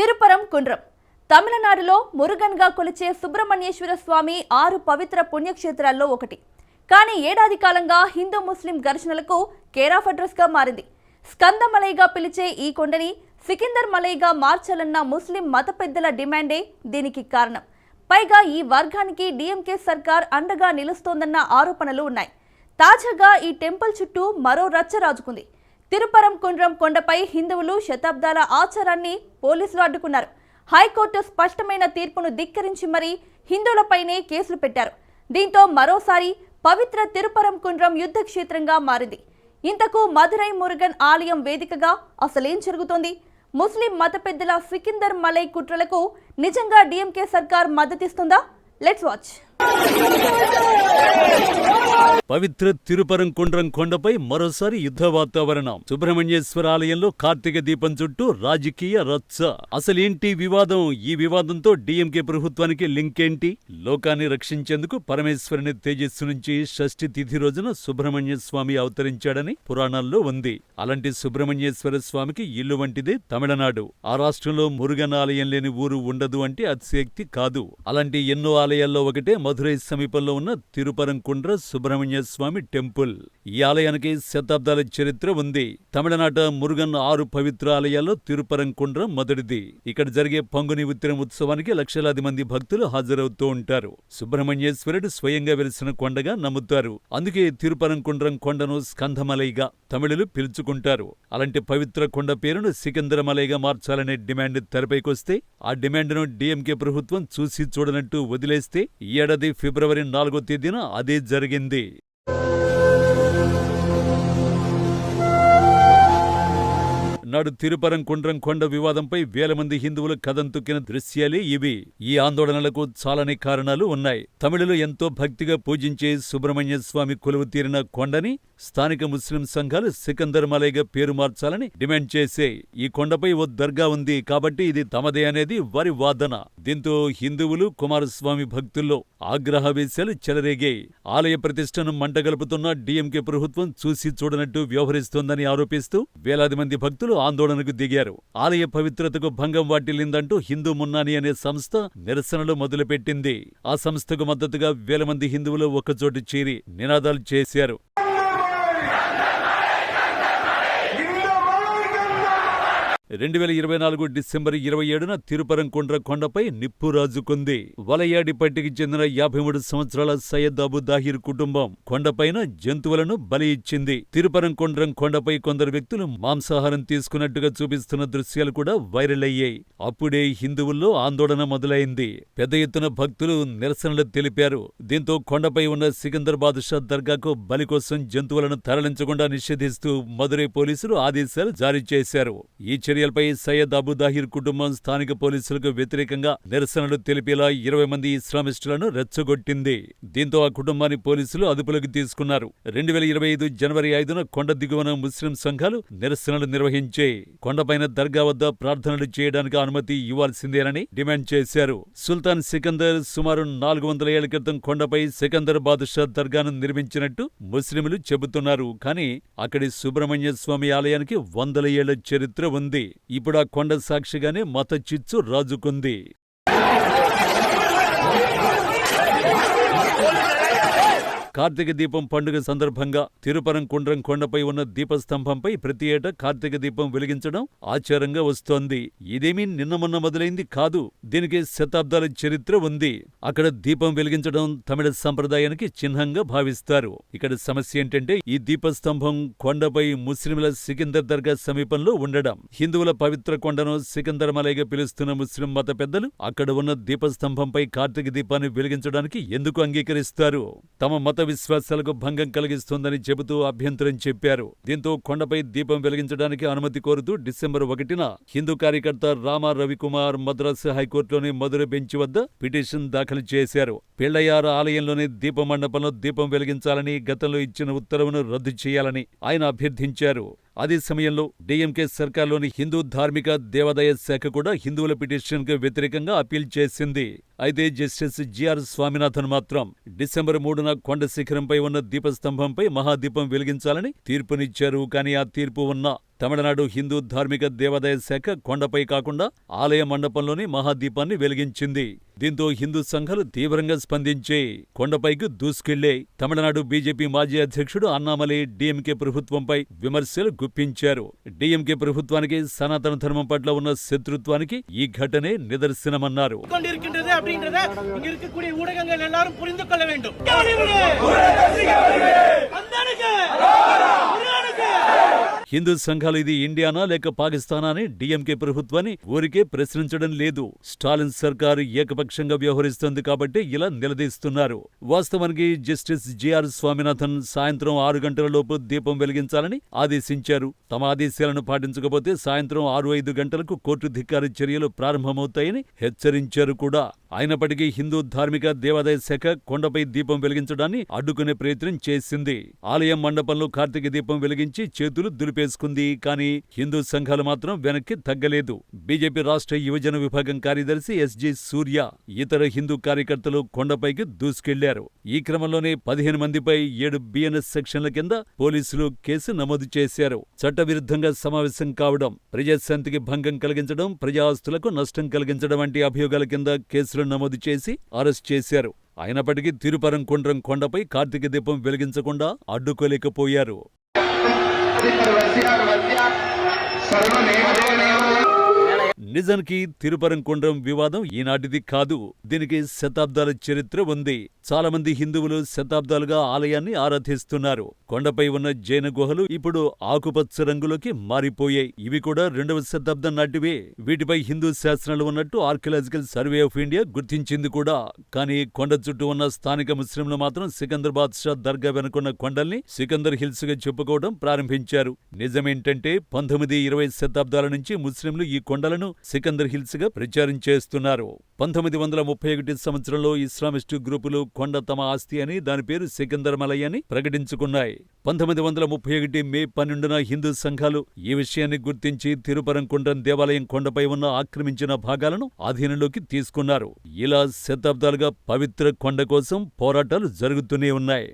తిరుపరం కుండ్రం తమిళనాడులో మురుగన్గా కొలిచే సుబ్రహ్మణ్యేశ్వర స్వామి 6 పవిత్ర పుణ్యక్షేత్రాల్లో ఒకటి. కానీ ఏడాది కాలంగా హిందూ ముస్లిం ఘర్షణలకు కేర్ ఆఫ్ అడ్రస్ గా మారింది. స్కందమలైగా పిలిచే ఈ కొండని సికిందర్ మలైగా మార్చాలన్న ముస్లిం మత పెద్దల డిమాండే దీనికి కారణం. పైగా ఈ వర్గానికి డీఎంకే సర్కార్ అండగా నిలుస్తోందన్న ఆరోపణలు ఉన్నాయి. తాజాగా ఈ టెంపుల్ చుట్టూ మరో రచ్చ రాజుకుంది. తిరుపరం కుండ్రం కొండపై హిందువులు శతాబ్దాల ఆచారాన్ని పోలీసులు అడ్డుకున్నారు. హైకోర్టు స్పష్టమైన తీర్పును ధిక్కరించి మరీ హిందువులపైనే కేసులు పెట్టారు. దీంతో మరోసారి పవిత్ర తిరుపరం కుండ్రం యుద్ధ క్షేత్రంగా మారింది. ఇంతకు మదురై మురుగన్ ఆలయం వేదికగా అసలేం జరుగుతోంది? ముస్లిం మత పెద్దల సికిందర్ మలై కుట్రలకు నిజంగా డీఎంకే సర్కార్ మద్దతిస్తుందా? Let's watch. పవిత్ర తిరుపరం కుండ్రం కొండపై మరోసారి యుద్ధ వాతావరణం. సుబ్రహ్మణ్యేశ్వర ఆలయంలో కార్తీక దీపం చుట్టూ రాజకీయ రచ్చ. అసలేంటి వివాదం? ఈ వివాదంతో డీఎంకే ప్రభుత్వానికి లింక్ ఏంటి? లోకాన్ని రక్షించేందుకు పరమేశ్వరుని తేజస్సు నుంచి షష్ఠి తిథి రోజున సుబ్రహ్మణ్య స్వామి అవతరించాడని పురాణాల్లో ఉంది. అలాంటి సుబ్రహ్మణ్యేశ్వర స్వామికి ఇల్లు వంటిదే తమిళనాడు. ఆ రాష్ట్రంలో మురుగన్ ఆలయం లేని ఊరు ఉండదు అంటే అతిశయోక్తి కాదు. అలాంటి ఎన్నో ఆలయాల్లో ఒకటే మధురై సమీపంలో ఉన్న తిరుపరం కుండ్ర సుబ్రహ్మణ్య స్వామి టెంపుల్. ఈ ఆలయానికి శతాబ్దాల చరిత్ర ఉంది. తమిళనాట మురుగన్ 6 పవిత్ర ఆలయాల్లో తిరుపరం కుండ్రం మొదటిది. ఇక్కడ జరిగే పంగుని ఉత్తిరం ఉత్సవానికి లక్షలాది మంది భక్తులు హాజరవుతూ ఉంటారు. సుబ్రహ్మణ్యేశ్వరుడు స్వయంగా వెలిసిన కొండగా నమ్ముతారు. అందుకే తిరుపరం కుండ్రం కొండను స్కందమలైగా తమిళులు పిలుచుకుంటారు. అలాంటి పవిత్ర కొండ పేరును సికిందరమలైగా మార్చాలనే డిమాండ్ తెరపైకొస్తే ఆ డిమాండ్ను డీఎంకే ప్రభుత్వం చూసి చూడనట్టు వదిలేస్తే ఈ ఏడాది ఫిబ్రవరి 4వ తేదీన అదే జరిగింది. నాడు తిరుపరం కుండ్రం కొండ వివాదంపై వేల మంది హిందువులు కదం తొక్కిన దృశ్యాలే ఇవి. ఈ ఆందోళనలకు చాలానే కారణాలు ఉన్నాయి. తమిళులు ఎంతో భక్తిగా పూజించే సుబ్రహ్మణ్య స్వామి కొలువు తీరిన కొండని స్థానిక ముస్లిం సంఘాలు సికందర్ మలైగా పేరు మార్చాలని డిమాండ్ చేసే. ఈ కొండపై ఓ దర్గా ఉంది కాబట్టి ఇది తమదే అనేది వారి వాదన. దీంతో హిందువులు కుమారస్వామి భక్తుల్లో ఆగ్రహవేశాలు చెలరేగాయి. ఆలయ ప్రతిష్టను మంటగలుపుతున్న డీఎంకే ప్రభుత్వం చూసి చూడనట్టు వ్యవహరిస్తోందని ఆరోపిస్తూ వేలాది మంది భక్తులు ఆందోళనకు దిగారు. ఆలయ పవిత్రతకు భంగం వాటిల్లిందంటూ హిందూ మున్నాని అనే సంస్థ నిరసనలు మొదలుపెట్టింది. ఆ సంస్థకు మద్దతుగా వేల మంది హిందువులు ఒకచోటు చేరి నినాదాలు చేశారు. 2024 డిసెంబర్ 27న తిరుపరం కుండ్ర కొండపై నిప్పు రాజుకుంది. వలయాడిపట్టికి చెందిన 53 సంవత్సరాల సయ్యద్ అబు దాహిర్ కుటుంబం కొండపైన జంతువులను బలి ఇచ్చింది. తిరుపరం కుండ్రం కొండపై కొందరు వ్యక్తులు మాంసాహారం తీసుకున్నట్టుగా చూపిస్తున్న దృశ్యాలు కూడా వైరల్ అయ్యాయి. అప్పుడే హిందువుల్లో ఆందోళన మొదలైంది. పెద్ద ఎత్తున భక్తులు నిరసనలు తెలిపారు. దీంతో కొండపై ఉన్న సికిందర్ బాదుషా దర్గాకు బలి కోసం జంతువులను తరలించకుండా నిషేధిస్తూ మదురై పోలీసులు ఆదేశాలు జారీ చేశారు. ఈ చర్యలపై సయ్యద్ అబు దాహిర్ కుటుంబం స్థానిక పోలీసులకు వ్యతిరేకంగా నిరసనలు తెలిపేలా 20 మంది ఇస్లామిస్టులను రెచ్చగొట్టింది. దీంతో ఆ కుటుంబాన్ని పోలీసులు అదుపులోకి తీసుకున్నారు. 2025 జనవరి 5న కొండ దిగువన ముస్లిం సంఘాలు నిరసనలు నిర్వహించాయి. కొండపైన దర్గా వద్ద ప్రార్థనలు చేయడానికి అనుమతి ఇవ్వాల్సిందేనని డిమాండ్ చేశారు. సుల్తాన్ సికందర్ సుమారు 400 ఏళ్ల క్రితం కొండపై సికందర్ బాదుషా దర్గాను నిర్మించినట్టు ముస్లింలు చెబుతున్నారు. కానీ అక్కడి సుబ్రహ్మణ్య స్వామి ఆలయానికి 100 ఏళ్ల చరిత్ర ఉంది. ఇప్పుడు ఆ కొండ సాక్షిగానే మత చిచ్చు రాజుకుంది. కార్తీక దీపం పండుగ సందర్భంగా తిరుపరం కుండ్రం కొండపై ఉన్న దీపస్తంభంపై ప్రతి ఏటా కార్తీక దీపం వెలిగించడం ఆచారంగా వస్తోంది. ఇదేమీ నిన్న మొన్న మొదలైంది కాదు. దీనికి శతాబ్దాల చరిత్ర ఉంది. అక్కడ దీపం వెలిగించడం తమిళ సంప్రదాయానికి చిహ్నంగా భావిస్తారు. ఇక్కడ సమస్య ఏంటంటే ఈ దీపస్తంభం కొండపై ముస్లింల సికిందర్ దర్గా సమీపంలో ఉండడం. హిందువుల పవిత్ర కొండను సికిందర్ మలైగా పిలుస్తున్న ముస్లిం మత పెద్దలు అక్కడ ఉన్న దీపస్తంభంపై కార్తీక దీపాన్ని వెలిగించడానికి ఎందుకు అంగీకరిస్తారు? తమ మత విశ్వాసాలకు భంగం కలిగిస్తోందని చెబుతూ అభ్యంతరం చెప్పారు. దీంతో కొండపై దీపం వెలిగించడానికి అనుమతి కోరుతూ డిసెంబర్ 1న హిందూ కార్యకర్త రామ రవికుమార్ మద్రాసు హైకోర్టులోని మధుర బెంచ్ వద్ద పిటిషన్ దాఖలు చేశారు. పిళ్లయార ఆలయంలోని దీప మండపంలో దీపం వెలిగించాలని గతంలో ఇచ్చిన ఉత్తర్వును రద్దు చేయాలని ఆయన అభ్యర్థించారు. అదే సమయంలో డీఎంకే సర్కార్లోని హిందూ ధార్మిక దేవాదాయ శాఖ కూడా హిందువుల పిటిషన్కు వ్యతిరేకంగా అప్పీల్ చేసింది. అయితే జస్టిస్ జిఆర్ స్వామినాథన్ మాత్రం డిసెంబర్ 3న కొండ శిఖరంపై ఉన్న దీపస్తంభంపై మహాదీపం వెలిగించాలని తీర్పునిచ్చారు. కానీ ఆ తీర్పు ఉన్న తమిళనాడు హిందూ ధార్మిక దేవాదాయ శాఖ కొండపై కాకుండా ఆలయ మండపంలోని మహాదీపాన్ని వెలిగించింది. దీంతో హిందూ సంఘాలు తీవ్రంగా స్పందించి కొండపైకి దూసుకెళ్లే తమిళనాడు బీజేపీ మాజీ అధ్యక్షుడు అన్నామలై డీఎంకే ప్రభుత్వంపై విమర్శలు గుప్పించారు. డీఎంకే ప్రభుత్వానికి సనాతన ధర్మం పట్ల ఉన్న శత్రుత్వానికి ఈ ఘటనే నిదర్శనమన్నారు. హిందూ సంఘాలు ఇది ఇండియానా లేక పాకిస్తానా అని డీఎంకే ప్రభుత్వాన్ని ఊరికే ప్రశ్నించడం లేదు. స్టాలిన్ సర్కారు ఏకపక్షంగా వ్యవహరిస్తోంది కాబట్టి ఇలా నిలదీస్తున్నారు. వాస్తవానికి జస్టిస్ జిఆర్ స్వామినాథన్ సాయంత్రం 6 గంటలలోపు దీపం వెలిగించాలని ఆదేశించారు. తమ ఆదేశాలను పాటించకపోతే సాయంత్రం 6-5 గంటలకు కోర్టు ధిక్కార చర్యలు ప్రారంభమవుతాయని హెచ్చరించారు కూడా. అయినప్పటికీ హిందూ ధార్మిక దేవాదాయ శాఖ కొండపై దీపం వెలిగించడాన్ని అడ్డుకునే ప్రయత్నం చేసింది. ఆలయం మండపంలో కార్తీక దీపం వెలిగించి చేతులు దులిపేసుకుంది. కానీ హిందూ సంఘాలు మాత్రం వెనక్కి తగ్గలేదు. బీజేపీ రాష్ట్ర యువజన విభాగం కార్యదర్శి ఎస్జి సూర్య, ఇతర హిందూ కార్యకర్తలు కొండపైకి దూసుకెళ్లారు. ఈ క్రమంలోనే 15 మందిపై 7 బిఎన్ఎస్ సెక్షన్ల కింద పోలీసులు కేసు నమోదు చేశారు. చట్టవిరుద్ధంగా సమావేశం కావడం, ప్రజాశాంతికి భంగం కలిగించడం, ప్రజా ఆస్తులకు నష్టం కలిగించడం వంటి అభియోగాల కింద కేసులు నమోదు చేసి అరెస్ట్ చేశారు. అయినప్పటికీ తిరుపరంకుండ్రం కొండపై కార్తీక దీపం వెలిగించకుండా అడ్డుకోలేకపోయారు. నిజానికి తిరుపరంకుండ్రం వివాదం ఈనాటిది కాదు. దీనికి శతాబ్దాల చరిత్ర ఉంది. చాలా మంది హిందువులు శతాబ్దాలుగా ఆలయాన్ని ఆరాధిస్తున్నారు. కొండపై ఉన్న జైన గుహలు ఇప్పుడు ఆకుపచ్చ రంగులోకి మారిపోయాయి. ఇవి కూడా 2వ శతాబ్దం నాటివే. వీటిపై హిందూ శాస్త్రాలు ఉన్నట్టు ఆర్కియలాజికల్ సర్వే ఆఫ్ ఇండియా గుర్తించింది కూడా. కానీ కొండ చుట్టూ ఉన్న స్థానిక ముస్లింలు మాత్రం సికందర్ బాద్షా దర్గా వెనుకున్న కొండల్ని సికందర్ హిల్స్ గా చెప్పుకోవడం ప్రారంభించారు. నిజమేంటంటే 19-20 శతాబ్దాల నుంచి ముస్లింలు ఈ కొండలను సికందర్ హిల్స్ గా ప్రచారం చేస్తున్నారు. 1931 సంవత్సరంలో ఇస్లామిస్టు గ్రూపులు కొండ తమ ఆస్తి అని, దాని పేరు సికందర్ మలై అని ప్రకటించుకున్నాయి. 1931 మే 12న హిందూ సంఘాలు ఈ విషయాన్ని గుర్తించి తిరుపరంకుండ్రం దేవాలయం కొండపై ఉన్న ఆక్రమించిన భాగాలను ఆధీనంలోకి తీసుకున్నారు. ఇలా శతాబ్దాలుగా పవిత్ర కొండ కోసం పోరాటాలు జరుగుతూనే ఉన్నాయి.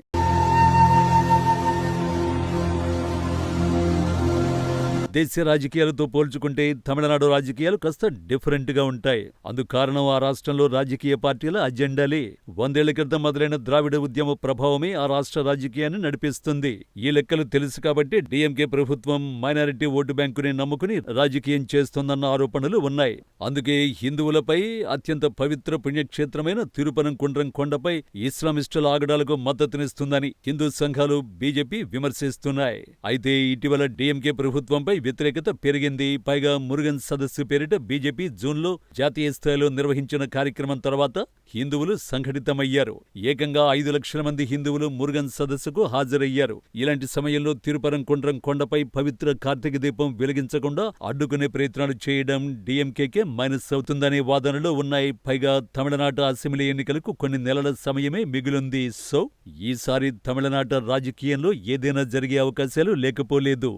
దేశ రాజకీయాలతో పోల్చుకుంటే తమిళనాడు రాజకీయాలు కాస్త డిఫరెంట్ గా ఉంటాయి. అందుకు కారణం ఆ రాష్ట్రంలో రాజకీయ పార్టీల అజెండాలే. 100 ఏళ్ల క్రితం మొదలైన ద్రావిడ ఉద్యమ ప్రభావమే ఆ రాష్ట్ర రాజకీయాన్ని నడిపిస్తుంది. ఈ లెక్కలు తెలుసు కాబట్టి డీఎంకే ప్రభుత్వం మైనారిటీ ఓటు బ్యాంకుని నమ్ముకుని రాజకీయం చేస్తోందన్న ఆరోపణలు ఉన్నాయి. అందుకే హిందువులపై అత్యంత పవిత్ర పుణ్యక్షేత్రమైన తిరుపరంకుండ్రం కొండపై ఇస్లామిస్టుల ఆగడాలకు మద్దతునిస్తుందని హిందూ సంఘాలు బీజేపీ విమర్శిస్తున్నాయి. అయితే ఇటీవల డీఎంకే ప్రభుత్వంపై వ్యతిరేకత పెరిగింది. పైగా మురుగన్ సదస్సు పేరిట బీజేపీ జూన్లో జాతీయ స్థాయిలో నిర్వహించిన కార్యక్రమం తర్వాత హిందువులు సంఘటితమయ్యారు. ఏకంగా 5 లక్షల మంది హిందువులు మురుగన్ సదస్సుకు హాజరయ్యారు. ఇలాంటి సమయంలో తిరుపరంకుండ్రం కొండపై పవిత్ర కార్తీక దీపం వెలిగించకుండా అడ్డుకునే ప్రయత్నాలు చేయడం డీఎంకేకే మైనస్ అవుతుందనే వాదనలు ఉన్నాయి. పైగా తమిళనాడు అసెంబ్లీ ఎన్నికలకు కొన్ని నెలల సమయమే మిగిలింది. సో ఈసారి తమిళనాడు రాజకీయంలో ఏదైనా జరిగే అవకాశాలు లేకపోలేదు.